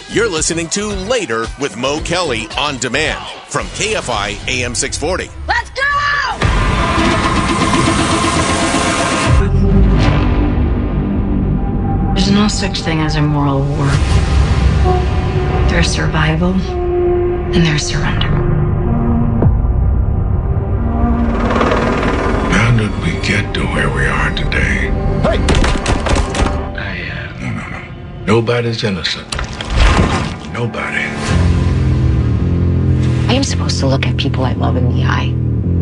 You're listening to Later with Mo Kelly on demand from KFI AM 640. Let's go! There's no such thing as a moral war. There's survival and there's surrender. How did we get to where we are today? Hey! No. Nobody's innocent. Nobody. I am supposed to look at people I love in the eye,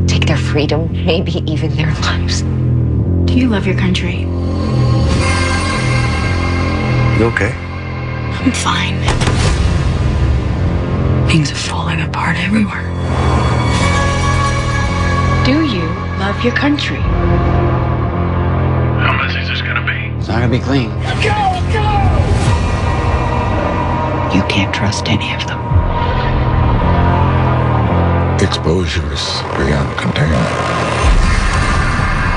take their freedom, maybe even their lives. Do you love your country? You okay? I'm fine. Things are falling apart everywhere. Do you love your country? How messy is this gonna be? It's not gonna be clean. Let's go! You can't trust any of them. Exposure is beyond containment.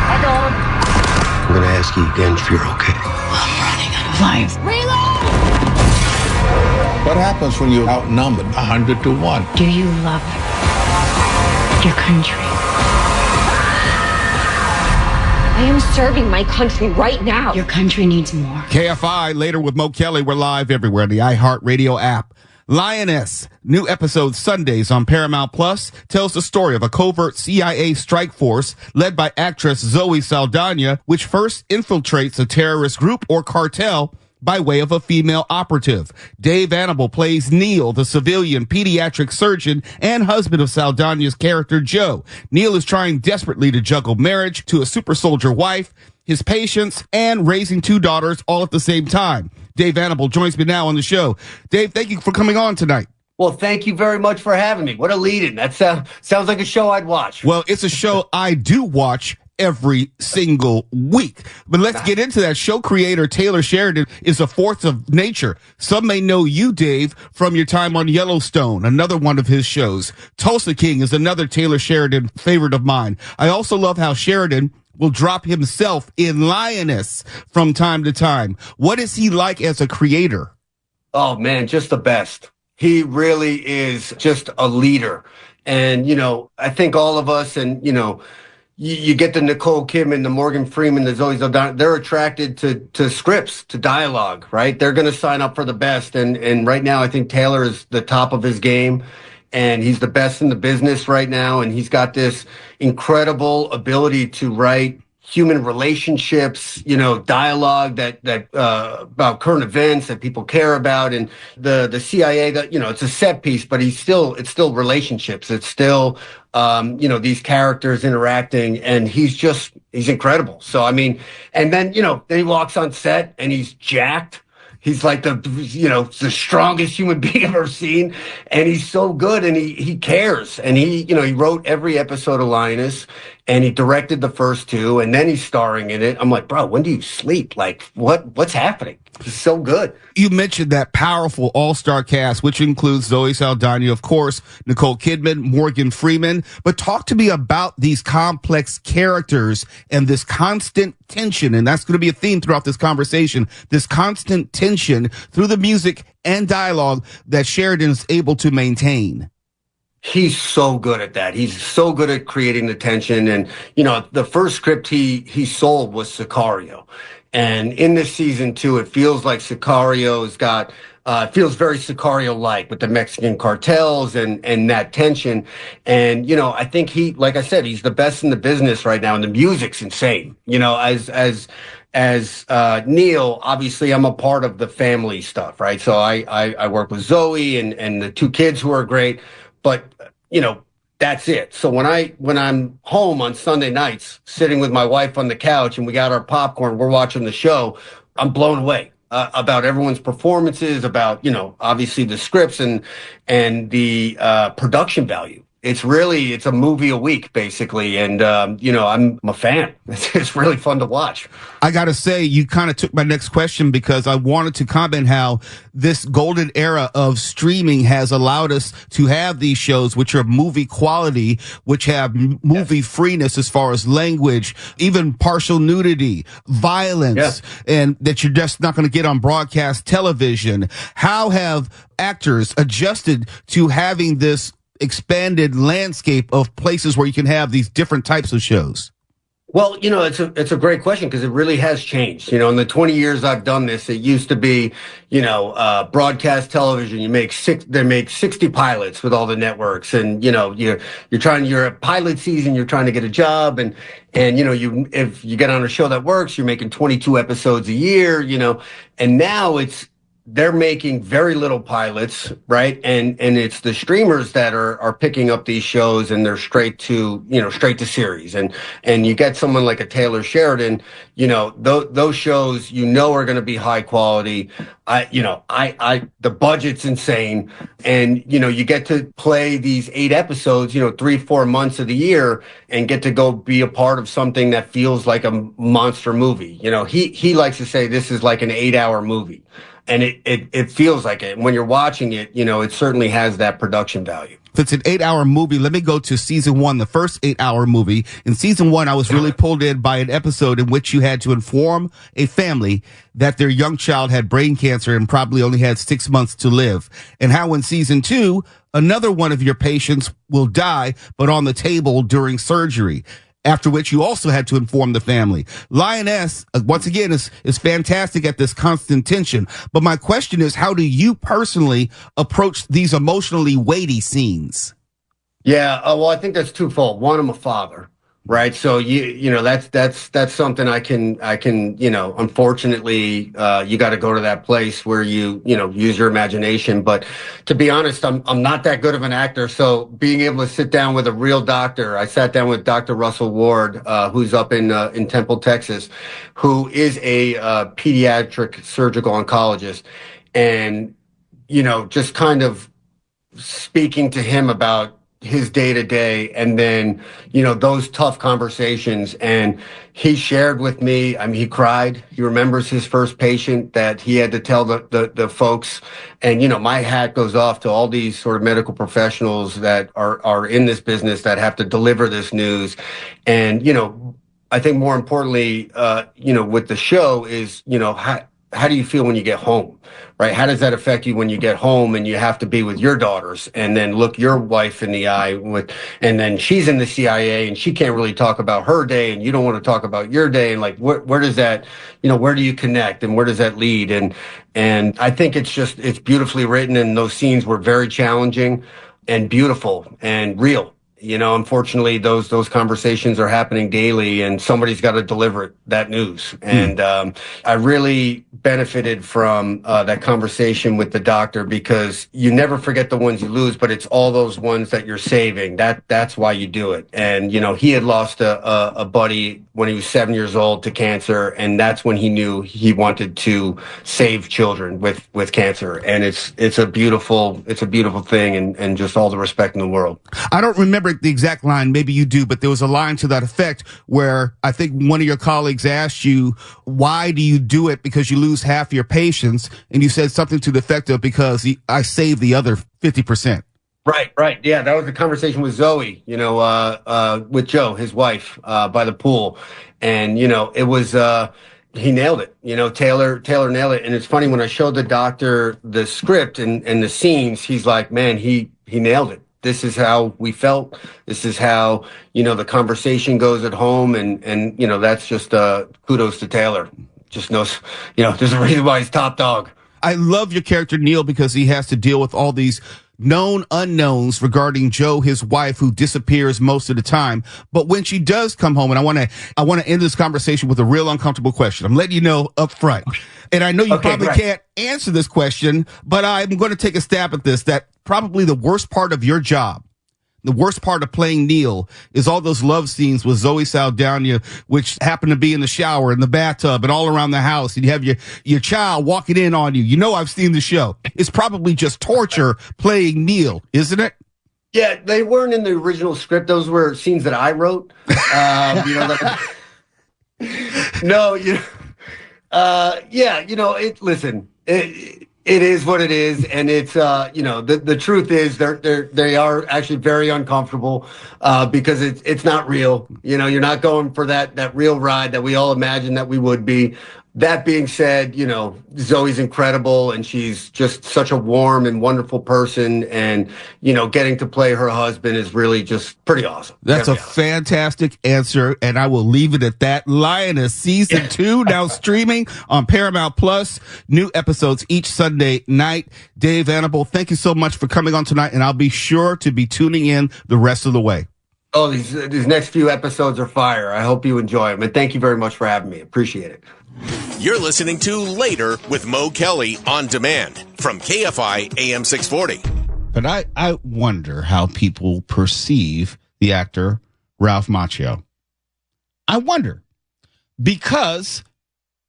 I got him. I'm gonna ask you again if you're okay. I'm running out of life. Reload! What happens when you're outnumbered 100 to 1? Do you love your country? I am serving my country right now. Your country needs more. KFI, Later with Mo Kelly. We're live everywhere. The iHeartRadio app. Lioness, new episode Sundays on Paramount Plus, tells the story of a covert CIA strike force led by actress Zoe Saldana, which first infiltrates a terrorist group or cartel by way of a female operative. Dave Annable plays Neil, the civilian pediatric surgeon and husband of Saldana's character Joe. Neil is trying desperately to juggle marriage to a super soldier wife, his patients, and raising two daughters all at the same time. Dave Annable joins me now on the show. Dave, thank you for coming on tonight. Well, thank you very much for having me. What a lead-in. That sounds like a show I'd watch. Well, it's a show I do watch every single week. But let's get into that. Show creator Taylor Sheridan is a force of nature. Some may know you, Dave, from your time on Yellowstone, another one of his shows. Tulsa King is another Taylor Sheridan favorite of mine. I also love how Sheridan will drop himself in Lioness from time to time. What is he like as a creator? Oh, man, just the best. He really is just a leader. And, I think all of us and, you get the Nicole Kidman, the Morgan Freeman, the Zoe Saldana, they're attracted to scripts, to dialogue, right? They're going to sign up for the best. And right now, I think Taylor is the top of his game. And he's the best in the business right now. And he's got this incredible ability to write human relationships, dialogue that about current events that people care about. And the CIA, that, it's a set piece, but it's still relationships. It's still, these characters interacting, and he's incredible. So, and then, then he walks on set and he's jacked. He's like the strongest human being I've ever seen. And he's so good, and he cares. And he wrote every episode of Lioness, and he directed the first two, and then he's starring in it. I'm like, bro, when do you sleep? Like, what's happening? He's so good. You mentioned that powerful all-star cast, which includes Zoe Saldana, of course, Nicole Kidman, Morgan Freeman. But talk to me about these complex characters and this constant tension. And that's going to be a theme throughout this conversation, this constant tension through the music and dialogue that Sheridan's able to maintain. He's so good at that. He's so good at creating the tension. And, the first script he sold was Sicario. And in this season, too, it feels like Sicario's got, it feels very Sicario-like with the Mexican cartels and that tension. And, I think like I said, he's the best in the business right now. And the music's insane. As Neil, obviously I'm a part of the family stuff, right? So I work with Zoe and the two kids who are great. But, that's it. So when I'm home on Sunday nights, sitting with my wife on the couch and we got our popcorn, we're watching the show, I'm blown away about everyone's performances, about, obviously the scripts and the production value. It's a movie a week, basically. And, I'm a fan. It's really fun to watch. I got to say, you kind of took my next question because I wanted to comment how this golden era of streaming has allowed us to have these shows, which are movie quality, which have movie freeness as far as language, even partial nudity, violence, and that you're just not going to get on broadcast television. How have actors adjusted to having this expanded landscape of places where you can have these different types of shows? Well, it's a great question because it really has changed. In the 20 years I've done this, it used to be, broadcast television. They make 60 pilots with all the networks, and you're at pilot season, you're trying to get a job, and if you get on a show that works, you're making 22 episodes a year, and now they're making very little pilots, right? And it's the streamers that are picking up these shows, and they're straight to series. And you get someone like a Taylor Sheridan, those shows, are going to be high quality. The budget's insane. And, you get to play these 8 episodes, 3-4 months of the year, and get to go be a part of something that feels like a monster movie. He likes to say this is like an 8-hour movie. And it feels like it. When you're watching it, it certainly has that production value. If it's an 8-hour movie, let me go to season 1, the first 8-hour movie. In season 1, I was really pulled in by an episode in which you had to inform a family that their young child had brain cancer and probably only had 6 months to live. And how in season 2, another one of your patients will die, but on the table during surgery. After which you also had to inform the family. Lioness, once again, is fantastic at this constant tension. But my question is, how do you personally approach these emotionally weighty scenes? Yeah, well, I think that's twofold. One, I'm a father, right? So that's something I can unfortunately, you got to go to that place where you use your imagination. But to be honest, I'm not that good of an actor. So being able to sit down with a real doctor, I sat down with Dr. Russell Ward, who's up in Temple, Texas, who is a pediatric surgical oncologist, and just kind of speaking to him about his day to day, and then those tough conversations. And he shared with me, I mean, he cried. He remembers his first patient that he had to tell the folks. And my hat goes off to all these sort of medical professionals that are in this business that have to deliver this news. And I think more importantly, with the show is how do you feel when you get home, right? How does that affect you when you get home and you have to be with your daughters and then look your wife in the eye and then she's in the CIA and she can't really talk about her day and you don't want to talk about your day, and like where does that, where do you connect and where does that lead? And I think it's beautifully written, and those scenes were very challenging and beautiful and real. Unfortunately, those conversations are happening daily, and somebody's got to deliver that news. And I really benefited from that conversation with the doctor, because you never forget the ones you lose, but it's all those ones that you're saving. That's why you do it. And he had lost a buddy when he was 7 years old to cancer, and that's when he knew he wanted to save children with cancer. And it's a beautiful thing, and just all the respect in the world. I don't remember the exact line, maybe you do, but there was a line to that effect where I think one of your colleagues asked you, why do you do it? Because you lose half your patients, and you said something to the effect of, because I saved the other 50%. Right. Yeah, that was the conversation with Zoe, with Joe, his wife, by the pool. And, it was, he nailed it. Taylor nailed it. And it's funny, when I showed the doctor the script and the scenes, he's like, man, he nailed it. This is how we felt. This is how, the conversation goes at home. And that's just kudos to Taylor. Just knows, there's a reason why he's top dog. I love your character, Neil, because he has to deal with all these known unknowns regarding Joe, his wife, who disappears most of the time. But when she does come home, and I want to end this conversation with a real uncomfortable question. I'm letting you know up front. And I know you probably can't answer this question, but I'm going to take a stab at this, that probably the worst part of your job, the worst part of playing Neil, is all those love scenes with Zoe Saldana, which happen to be in the shower, in the bathtub, and all around the house. And you have your child walking in on you. I've seen the show. It's probably just torture playing Neil, isn't it? Yeah, they weren't in the original script. Those were scenes that I wrote. No, listen, it is what it is, and it's the truth is they are actually very uncomfortable because it's not real. You're not going for that real ride that we all imagine that we would be. That being said, Zoe's incredible, and she's just such a warm and wonderful person, and getting to play her husband is really just pretty awesome. That's a fantastic answer, and I will leave it at that. Lioness season 2 now streaming on Paramount Plus. New episodes each Sunday night. Dave Annable, thank you so much for coming on tonight, and I'll be sure to be tuning in the rest of the way. Oh, these next few episodes are fire. I hope you enjoy them, and thank you very much for having me. Appreciate it. You're listening to Later with Mo Kelly on demand from KFI AM 640. But I wonder how people perceive the actor Ralph Macchio. I wonder, because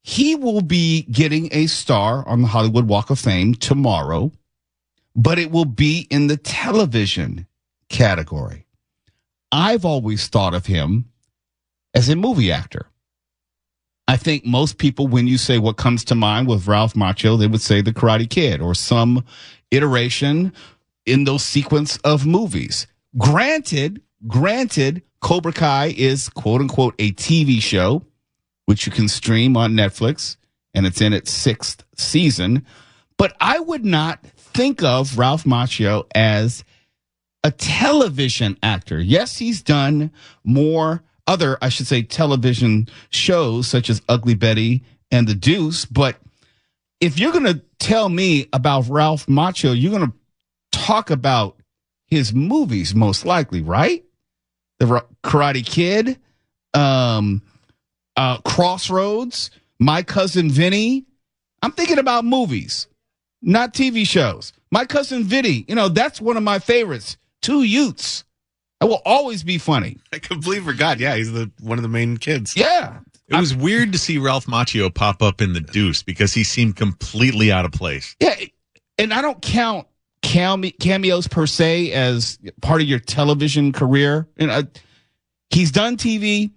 he will be getting a star on the Hollywood Walk of Fame tomorrow, but it will be in the television category. I've always thought of him as a movie actor. I think most people, when you say what comes to mind with Ralph Macchio, they would say The Karate Kid or some iteration in those sequence of movies. Granted, Cobra Kai is quote unquote a TV show, which you can stream on Netflix, and it's in its 6th season. But I would not think of Ralph Macchio as a television actor. Yes, he's done more other, I should say, television shows such as Ugly Betty and The Deuce. But if you're going to tell me about Ralph Macchio, you're going to talk about his movies, most likely, right? The Karate Kid, Crossroads, My Cousin Vinny. I'm thinking about movies, not TV shows. My Cousin Vinny, that's one of my favorites. Two Utes. That will always be funny. I completely forgot. Yeah, he's one of the main kids. Yeah. It was weird to see Ralph Macchio pop up in The Deuce because he seemed completely out of place. Yeah, and I don't count cameos per se as part of your television career. He's done TV,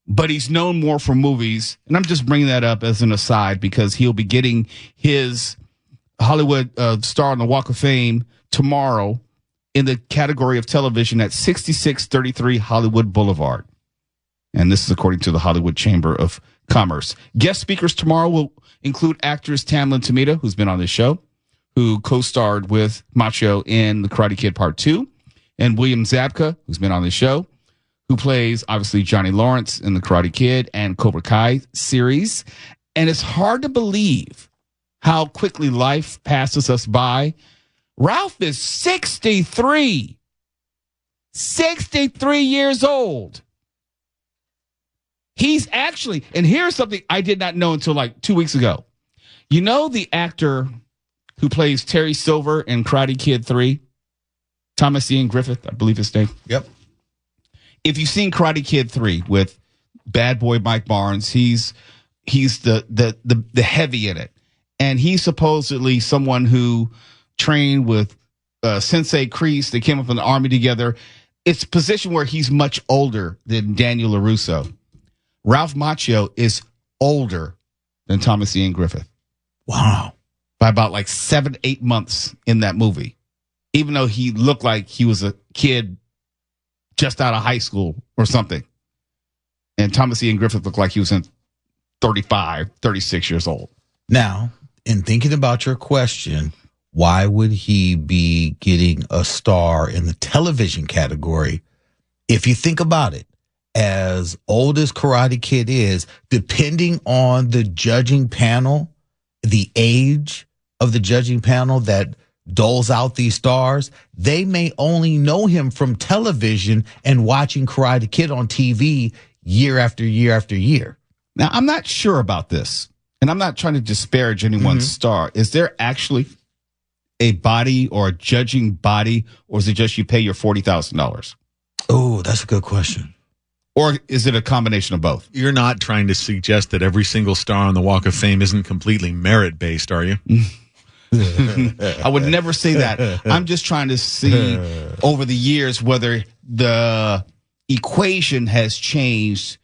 but he's known more for movies. And I'm just bringing that up as an aside because he'll be getting his Hollywood star on the Walk of Fame tomorrow in the category of television at 6633 Hollywood Boulevard. And this is according to the Hollywood Chamber of Commerce. Guest speakers tomorrow will include actress Tamlyn Tomita, who's been on this show, who co-starred with Macchio in The Karate Kid Part 2, and William Zabka, who's been on this show, who plays, obviously, Johnny Lawrence in The Karate Kid and Cobra Kai series. And it's hard to believe how quickly life passes us by. Ralph is 63. 63 years old. He's actually, and here's something I did not know until like 2 weeks ago. You know the actor who plays Terry Silver in Karate Kid 3? Thomas Ian Griffith, I believe his name. Yep. If you've seen Karate Kid 3 with bad boy Mike Barnes, he's the heavy in it. And he's supposedly someone who trained with Sensei Kreese. They came up in the army together. It's a position where he's much older than Daniel LaRusso. Ralph Macchio is older than Thomas Ian Griffith. Wow. By about like 7-8 months in that movie. Even though he looked like he was a kid just out of high school or something. And Thomas Ian Griffith looked like he was in 35, 36 years old. Now, in thinking about your question, why would he be getting a star in the television category? If you think about it, as old as Karate Kid is, depending on the judging panel, the age of the judging panel that doles out these stars, they may only know him from television and watching Karate Kid on TV year after year after year. Now, I'm not sure about this, and I'm not trying to disparage anyone's star. Is there actually a body or a judging body, or is it just you pay your $40,000? Oh, that's a good question. Or is it a combination of both? You're not trying to suggest that every single star on the Walk of Fame isn't completely merit-based, are you? I would never say that. I'm just trying to see over the years whether the equation has changed,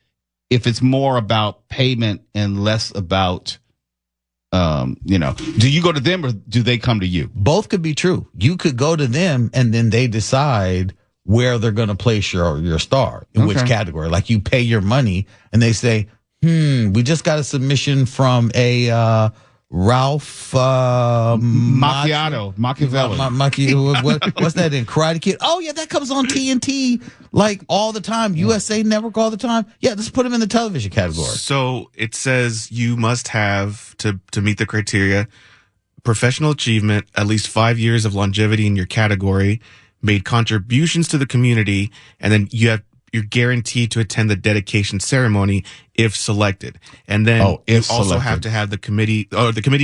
if it's more about payment and less about, do you go to them or do they come to you? Both could be true. You could go to them and then they decide where they're going to place your star, in which category. Like you pay your money and they say, we just got a submission from a Ralph Machiavelli. What's that in Karate Kid? Oh yeah, that comes on TNT like all the time. USA Network all the time. Yeah, let's put him in the television category. So it says you must have to meet the criteria: professional achievement, at least 5 years of longevity in your category, made contributions to the community, and then you're guaranteed to attend the dedication ceremony if selected. And then you also have to have the committee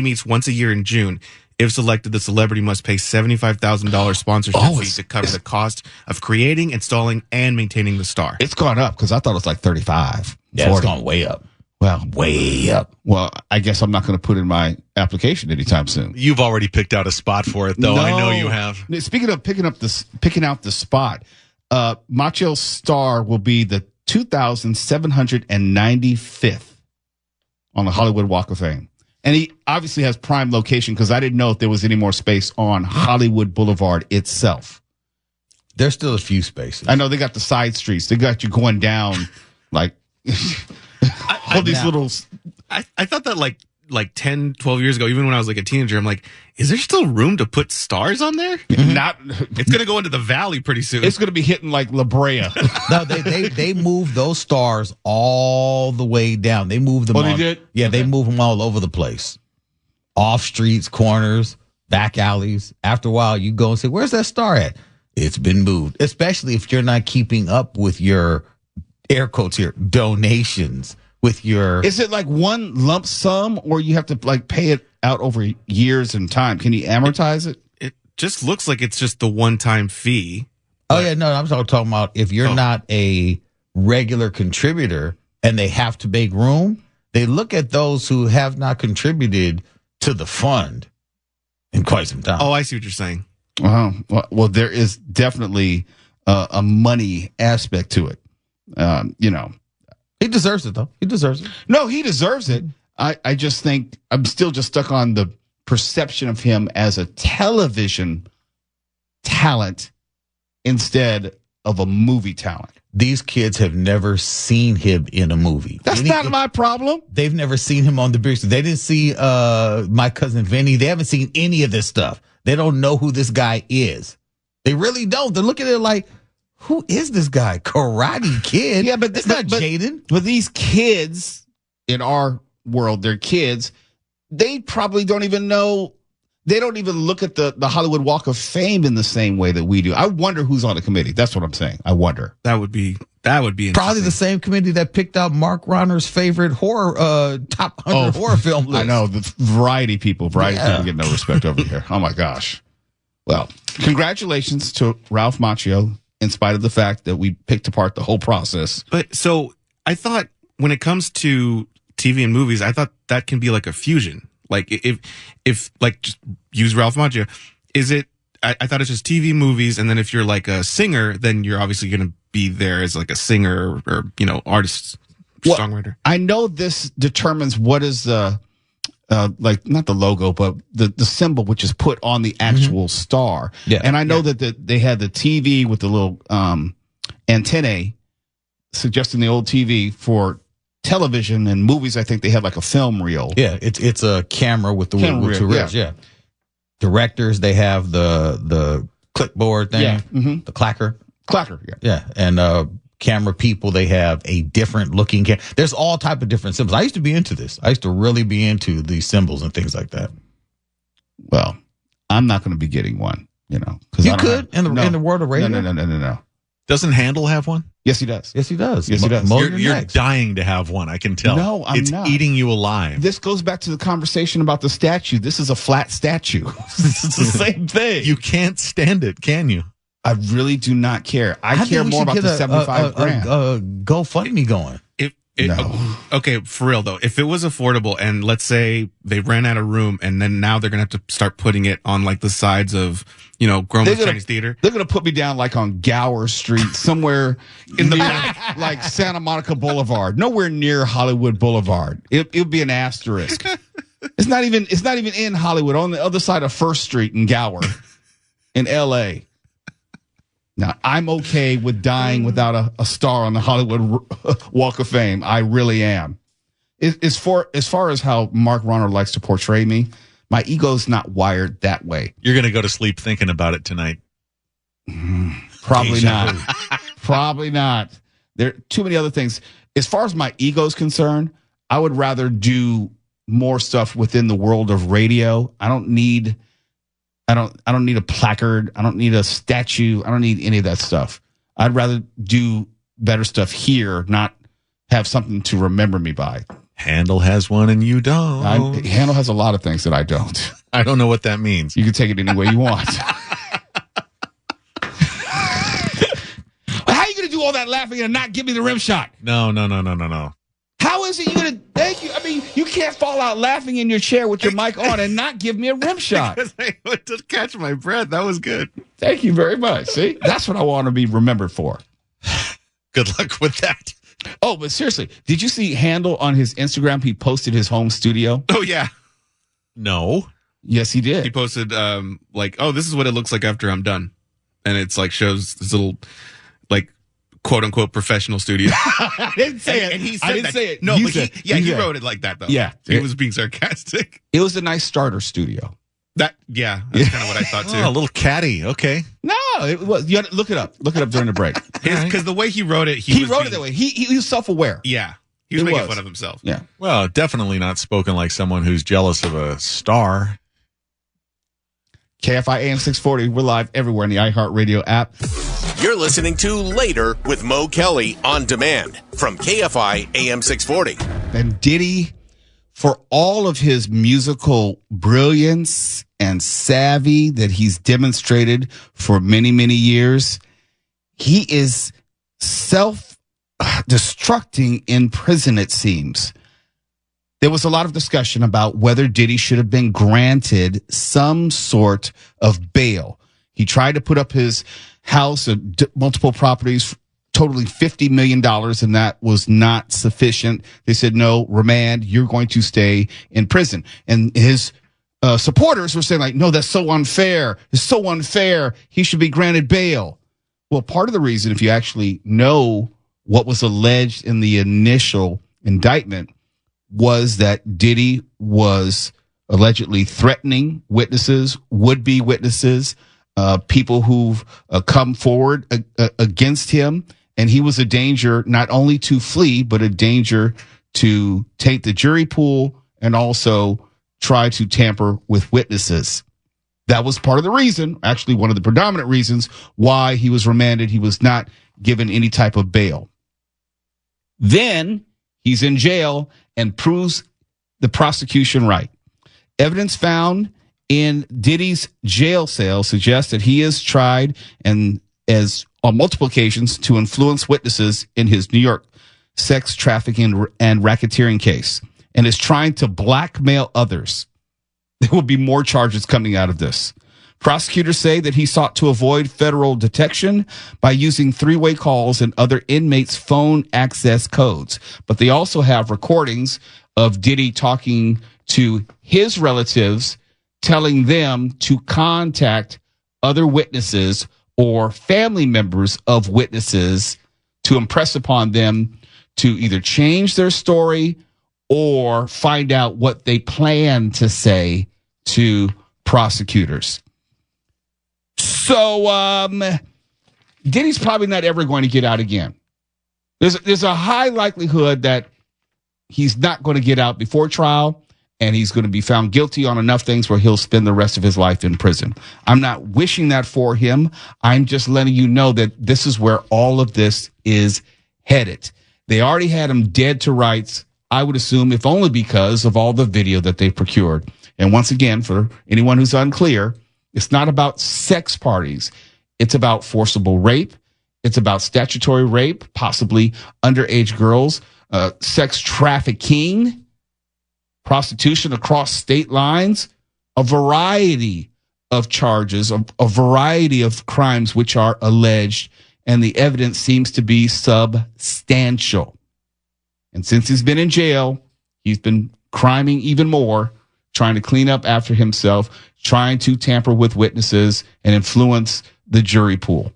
meets once a year in June. If selected, the celebrity must pay $75,000 sponsorship fee to cover the cost of creating, installing, and maintaining the star. It's gone up because I thought it was like 35. Yeah, 40. It's gone way up. Well, way up. Well, I guess I'm not going to put in my application anytime soon. You've already picked out a spot for it, though. No. I know you have. Speaking of picking out the spot, Macchio's star will be the 2,795th on the Hollywood Walk of Fame. And he obviously has prime location because I didn't know if there was any more space on Hollywood Boulevard itself. There's still a few spaces. I know they got the side streets. They got you going down like all these little. I thought that like 10, 12 years ago, even when I was like a teenager, I'm like, is there still room to put stars on there? Not. It's going to go into the valley pretty soon. It's going to be hitting like La Brea. No, they moved those stars all the way down. They moved them. Oh, they did? Yeah, they moved them all over the place. Off streets, corners, back alleys. After a while, you go and say, where's that star at? It's been moved. Especially if you're not keeping up with your, air quotes here, donations. With your, is it like one lump sum or you have to like pay it out over years and time? Can you amortize it? It just looks like it's just the one-time fee. Oh yeah, no, I'm talking about if you're not a regular contributor and they have to make room, they look at those who have not contributed to the fund in quite some time. Oh, I see what you're saying. Well, there is definitely a money aspect to it. He deserves it, though. He deserves it. No, he deserves it. I just think I'm still just stuck on the perception of him as a television talent instead of a movie talent. These kids have never seen him in a movie. That's not my problem. They've never seen him on the big screen. They didn't see My Cousin Vinny. They haven't seen any of this stuff. They don't know who this guy is. They really don't. They're looking at it like, who is this guy? Karate Kid? Yeah, but it's not Jaden. But these kids in our world, they're kids. They probably don't even know. They don't even look at the Hollywood Walk of Fame in the same way that we do. I wonder who's on the committee. That's what I'm saying. I wonder. That would be probably the same committee that picked out Mark Ronner's favorite horror top 100 horror film list. I know the variety people. Variety people get no respect over here. Oh my gosh. Well, congratulations to Ralph Macchio. In spite of the fact that we picked apart the whole process. But so I thought when it comes to TV and movies, I thought that can be like a fusion. Like if like just use Ralph Macchio, is it? I thought it's just TV, movies, and then if you're like a singer, then you're obviously going to be there as like a singer or artist, songwriter. I know this determines what is the like not the logo, but the symbol which is put on the actual star. Yeah. And I know that they had the TV with the little antennae suggesting the old TV for television and movies. I think they had like a film reel. Yeah, it's a camera with the reels. Yeah. Directors, they have the clipboard thing. Yeah. Mm-hmm. The clacker. Yeah. And camera people, they have a different looking camera. There's all type of different symbols. I used to be into this. I used to really be into these symbols and things like that. Well, I'm not going to be getting one, you could in the world of radio. No. Doesn't Handel have one? Yes, he does. Yes, he does. You're dying to have one. I can tell. No, I'm not. It's eating you alive. This goes back to the conversation about the statue. This is a flat statue. It's the same thing. You can't stand it, can you? I really do not care. I care more about the $75,000. GoFundMe going. No. Okay, for real though, if it was affordable and let's say they ran out of room and then now they're going to have to start putting it on like the sides of, Groman's Chinese Theater. They're going to put me down like on Gower Street, somewhere in the back, like Santa Monica Boulevard, nowhere near Hollywood Boulevard. It'll be an asterisk. It's not even in Hollywood, on the other side of First Street in Gower in L.A. Now, I'm okay with dying without a star on the Hollywood Walk of Fame. I really am. As far as how Mark Ronald likes to portray me, my ego's not wired that way. You're going to go to sleep thinking about it tonight. Probably not. Probably not. There are too many other things. As far as my ego's concerned, I would rather do more stuff within the world of radio. I don't need a placard. I don't need a statue. I don't need any of that stuff. I'd rather do better stuff here, not have something to remember me by. Handle has one and you don't. Handle has a lot of things that I don't. I don't know what that means. You can take it any way you want. How are you going to do all that laughing and not give me the rim shot? No. How is it you're going to thank you? I mean, you can't fall out laughing in your chair with your mic on and not give me a rim shot. Because I went to catch my breath. That was good. Thank you very much. See, that's what I want to be remembered for. Good luck with that. Oh, but seriously, did you see Handel on his Instagram? He posted his home studio. Oh, yeah. No. Yes, he did. He posted, this is what it looks like after I'm done. And it's like shows this little, like, quote unquote professional studio. I didn't say it. And he said I didn't say it. No, You but said- he you said- wrote it like that, though. Yeah. He was being sarcastic. It was a nice starter studio. That's kind of what I thought, too. Oh, a little catty. Okay. No, it was. You gotta look it up. Look it up during the break. Because the way he wrote it, He wrote it that way. He was self-aware. Yeah. He was making fun of himself. Yeah. Well, definitely not spoken like someone who's jealous of a star. KFI AM 640. We're live everywhere in the iHeartRadio app. You're listening to Later with Mo Kelly on demand from KFI AM 640. And Diddy, for all of his musical brilliance and savvy that he's demonstrated for many, many years, he is self-destructing in prison, it seems. There was a lot of discussion about whether Diddy should have been granted some sort of bail. He tried to put up his house and multiple properties, totaling $50 million, and that was not sufficient. They said, no, remand, you're going to stay in prison. And his supporters were saying, like, no, that's so unfair. It's so unfair. He should be granted bail. Well, part of the reason, if you actually know what was alleged in the initial indictment, was that Diddy was allegedly threatening witnesses, would-be witnesses, people who've come forward against him, and he was a danger not only to flee, but a danger to take the jury pool and also try to tamper with witnesses. That was part of the reason, actually one of the predominant reasons, why he was remanded. He was not given any type of bail. Then he's in jail and proves the prosecution right. Evidence found in Diddy's jail cell suggests that he is tried and as on multiple occasions to influence witnesses in his New York sex trafficking and racketeering case and is trying to blackmail others. There will be more charges coming out of this. Prosecutors say that he sought to avoid federal detection by using three-way calls and other inmates' phone access codes. But they also have recordings of Diddy talking to his relatives, telling them to contact other witnesses or family members of witnesses to impress upon them to either change their story or find out what they plan to say to prosecutors. So Diddy's probably not ever going to get out again. There's a high likelihood that he's not going to get out before trial, and he's going to be found guilty on enough things where he'll spend the rest of his life in prison. I'm not wishing that for him. I'm just letting you know that this is where all of this is headed. They already had him dead to rights, I would assume, if only because of all the video that they procured. And once again, for anyone who's unclear, it's not about sex parties. It's about forcible rape. It's about statutory rape, possibly underage girls, sex trafficking, prostitution across state lines, a variety of charges, a variety of crimes which are alleged, and the evidence seems to be substantial. And since he's been in jail, he's been criming even more, trying to clean up after himself, trying to tamper with witnesses and influence the jury pool.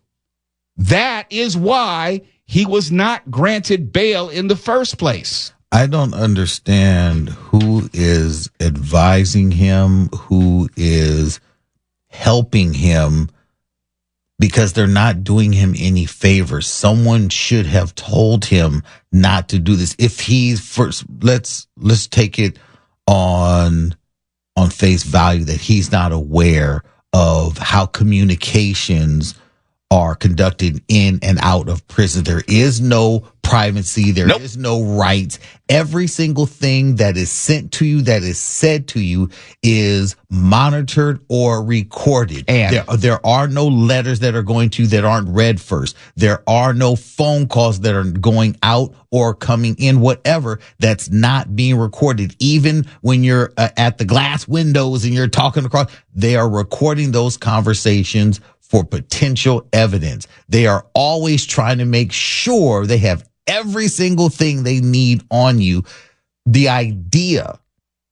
That is why he was not granted bail in the first place. I don't understand who is advising him, who is helping him, because they're not doing him any favors. Someone should have told him not to do this. If he's first, let's take it on face value that he's not aware of how communications are conducted in and out of prison. There is no privacy. There is no rights. Every single thing that is sent to you, that is said to you, is monitored or recorded. And there are no letters that are going to you that aren't read first. There are no phone calls that are going out or coming in, whatever, that's not being recorded. Even when you're at the glass windows and you're talking across, they are recording those conversations for potential evidence. They are always trying to make sure they have every single thing they need on you. The idea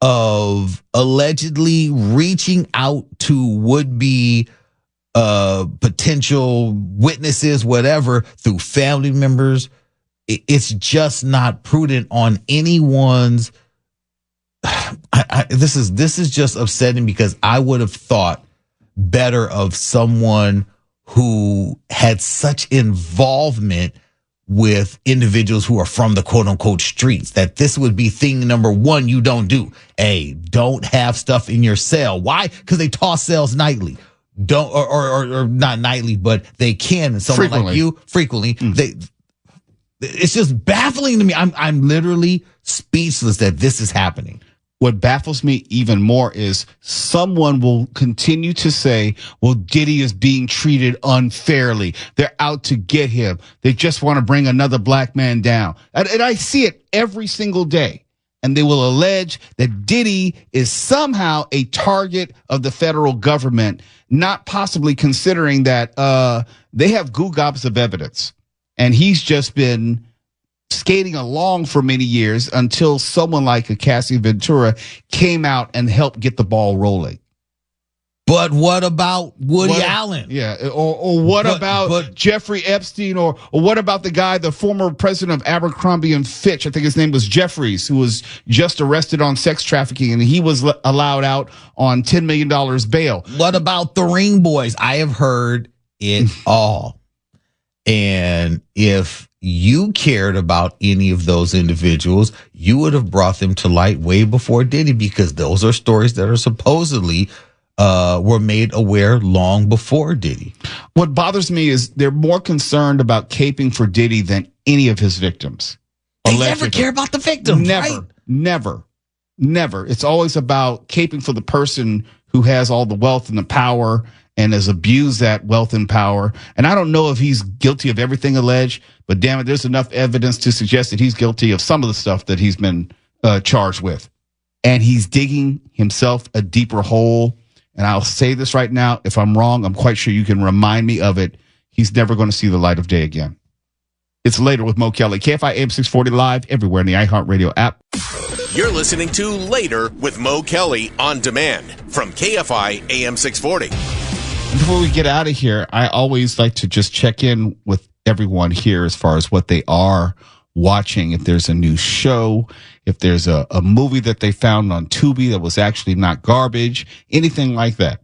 of allegedly reaching out to would-be potential witnesses, whatever, through family members, it's just not prudent on anyone's. This is just upsetting, because I would have thought better of someone who had such involvement with individuals who are from the quote unquote streets, that this would be thing number one you don't do. Don't have stuff in your cell. Why? Because they toss cells nightly. Don't, or not nightly, but they can. And someone like you, frequently, it's just baffling to me. I'm literally speechless that this is happening. What baffles me even more is someone will continue to say, well, Diddy is being treated unfairly. They're out to get him. They just want to bring another black man down. And I see it every single day. And they will allege that Diddy is somehow a target of the federal government, not possibly considering that they have goo gobs of evidence. And he's just been skating along for many years until someone like a Cassie Ventura came out and helped get the ball rolling. But what about Woody Allen? Yeah. Or what about Jeffrey Epstein? Or what about the former president of Abercrombie and Fitch? I think his name was Jeffries, who was just arrested on sex trafficking, and he was allowed out on $10 million bail. What about the Ring Boys? I have heard it all. And if you cared about any of those individuals, you would have brought them to light way before Diddy, because those are stories that are supposedly were made aware long before Diddy. What bothers me is they're more concerned about caping for Diddy than any of his victims. They never care about the victim. Never. It's always about caping for the person who has all the wealth and the power and has abused that wealth and power. And I don't know if he's guilty of everything alleged, but damn it, there's enough evidence to suggest that he's guilty of some of the stuff that he's been charged with. And he's digging himself a deeper hole. And I'll say this right now, if I'm wrong, I'm quite sure you can remind me of it. He's never going to see the light of day again. It's Later with Mo Kelly, KFI AM 640 live everywhere in the iHeartRadio app. You're listening to Later with Mo Kelly on demand from KFI AM 640. Before we get out of here, I always like to just check in with everyone here as far as what they are watching. If there's a new show, if there's a movie that they found on Tubi that was actually not garbage, anything like that.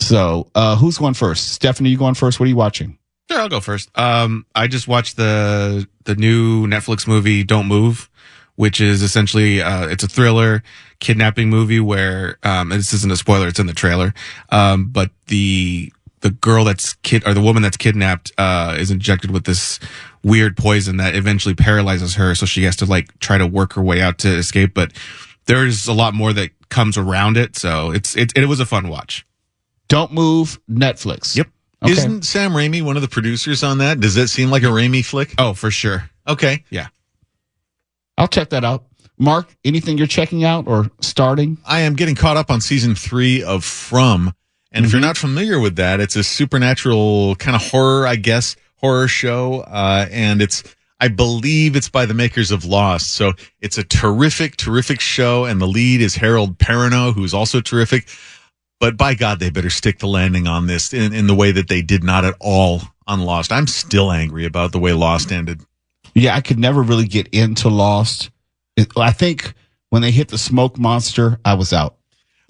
So who's going first? Stephanie, you going first? What are you watching? Sure, I'll go first. I just watched the new Netflix movie Don't Move, which is essentially it's a thriller kidnapping movie where and this isn't a spoiler, it's in the trailer. But the girl the woman that's kidnapped is injected with this weird poison that eventually paralyzes her, so she has to try to work her way out to escape. But there's a lot more that comes around it, so it was a fun watch. Don't Move, Netflix. Yep. Okay. Isn't Sam Raimi one of the producers on that? Does that seem like a Raimi flick? Oh, for sure. Okay. Yeah. I'll check that out. Mark, anything you're checking out or starting? I am getting caught up on season 3 of From. And if you're not familiar with that, it's a supernatural kind of horror, I guess, horror show. And I believe it's by the makers of Lost. So it's a terrific, terrific show. And the lead is Harold Perrineau, who's also terrific. But by God, they better stick the landing on this in the way that they did not at all on Lost. I'm still angry about the way Lost ended. Yeah, I could never really get into Lost. I think when they hit the smoke monster, I was out.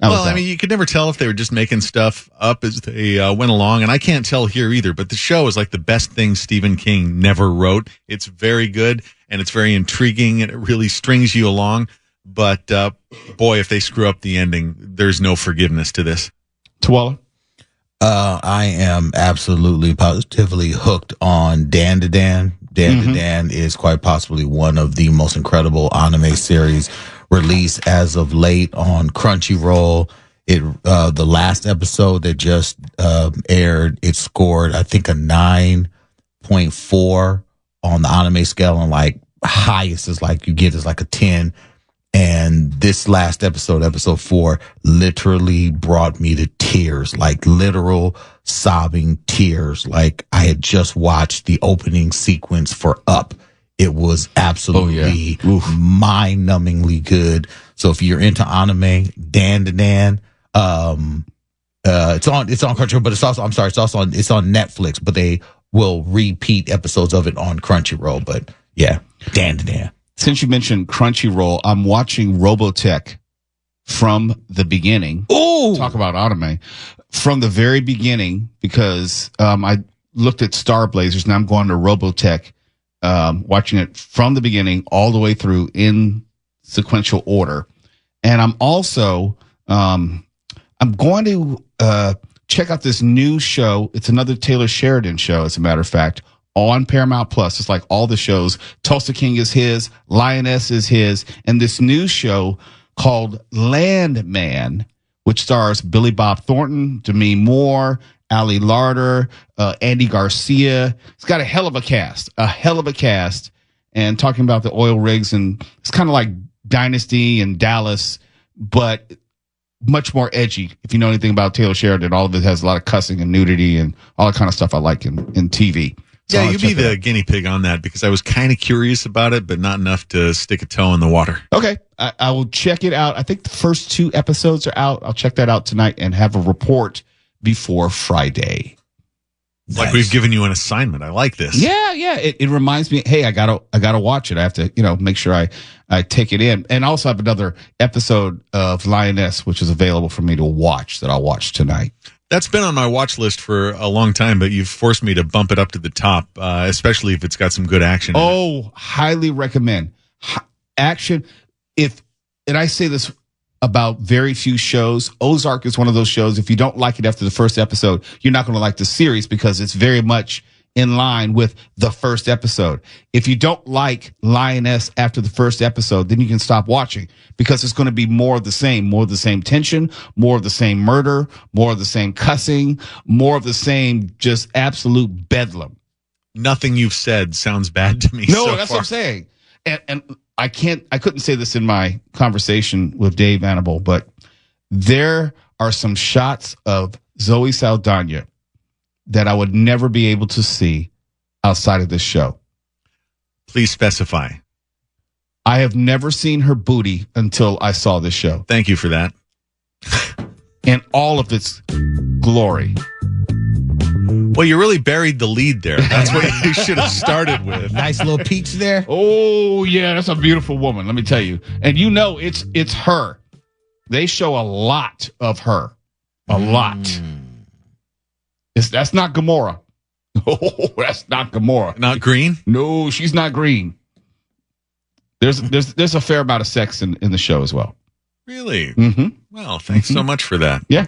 I mean, you could never tell if they were just making stuff up as they went along, and I can't tell here either, but the show is like the best thing Stephen King never wrote. It's very good, and it's very intriguing, and it really strings you along, but boy, if they screw up the ending, there's no forgiveness to this. Tuala? I am absolutely positively hooked on Dan to Dan. Dan to Dan is quite possibly one of the most incredible anime series released as of late on Crunchyroll. The last episode that just aired, it scored, I think, a 9.4 on the anime scale, and like highest is like you get is like a 10. And this last episode 4, literally brought me to tears, like literal sobbing tears. Like I had just watched the opening sequence for Up. It was absolutely mind-numbingly good. So if you're into anime, Dan to Dan, it's on Crunchyroll, but it's also on Netflix, but they will repeat episodes of it on Crunchyroll. But yeah, Dan to Dan. Since you mentioned Crunchyroll, I'm watching Robotech from the beginning. Oh, talk about anime from the very beginning, because I looked at Star Blazers. Now I'm going to Robotech, watching it from the beginning all the way through in sequential order. And I'm also I'm going to check out this new show. It's another Taylor Sheridan show, as a matter of fact, on Paramount Plus. It's like all the shows. Tulsa King is his, Lioness is his, and this new show called Landman, which stars Billy Bob Thornton, Demi Moore, Ali Larder, Andy Garcia. It's got a hell of a cast, and talking about the oil rigs, and it's kind of like Dynasty and Dallas, but much more edgy. If you know anything about Taylor Sheridan, all of it has a lot of cussing and nudity and all that kind of stuff I like in TV. So yeah, you be the guinea pig on that, because I was kind of curious about it, but not enough to stick a toe in the water. Okay, I will check it out. I think the first 2 episodes are out. I'll check that out tonight and have a report before Friday. Nice. Like we've given you an assignment. I like this. Yeah. It reminds me, hey, I gotta watch it. I have to, make sure I take it in. And I also have another episode of Lioness, which is available for me to watch, that I'll watch tonight. That's been on my watch list for a long time, but you've forced me to bump it up to the top, especially if it's got some good action. Oh, highly recommend. Action. And I say this about very few shows. Ozark is one of those shows. If you don't like it after the first episode, you're not going to like the series, because it's very much in line with the first episode. If you don't like Lioness after the first episode, then you can stop watching, because it's going to be more of the same tension, more of the same murder, more of the same cussing, more of the same just absolute bedlam. Nothing you've said sounds bad to me. No, so that's far. what I'm saying. And I couldn't say this in my conversation with Dave Annable, but there are some shots of Zoe Saldana that I would never be able to see outside of this show. Please specify. I have never seen her booty until I saw this show. Thank you for that. In all of its glory. Well, you really buried the lead there. That's what you should have started with. Nice little peach there. Oh, yeah, that's a beautiful woman, let me tell you. And it's her. They show a lot of her. A lot. That's not Gamora. Oh, that's not Gamora. Not green? No, she's not green. There's a fair amount of sex in the show as well. Really? Mm-hmm. Well, thanks so much for that. Yeah.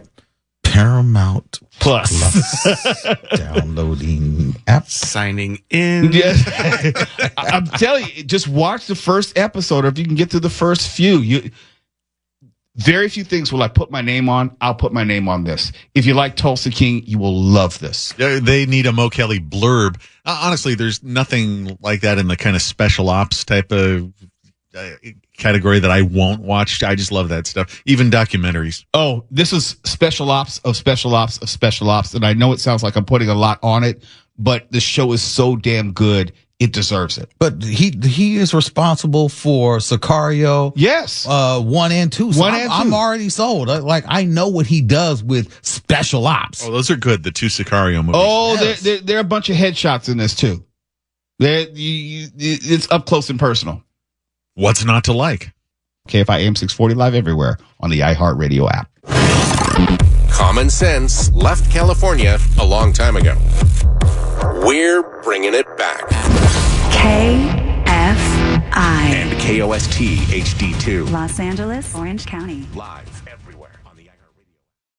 Paramount Plus. Downloading app. Signing in. Yes. I'm telling you, just watch the first episode, or if you can get through the first few. Very few things will I put my name on. I'll put my name on this. If you like Tulsa King, you will love this. They need a Mo Kelly blurb. Honestly, there's nothing like that in the kind of special ops type of category that I won't watch. I just love that stuff. Even documentaries. Oh, this is special ops of special ops of special ops. And I know it sounds like I'm putting a lot on it, but the show is so damn good. It deserves it. But he is responsible for Sicario. Yes. 1 and 2. So 1 and 2. I'm already sold. I know what he does with special ops. Oh, those are good. The 2 Sicario movies. Oh, Yes. there are a bunch of headshots in this too. It's up close and personal. What's not to like? KFI AM 640 live everywhere on the iHeartRadio app. Common sense left California a long time ago. We're bringing it back. KFI. And KOST HD2. Los Angeles, Orange County. Live.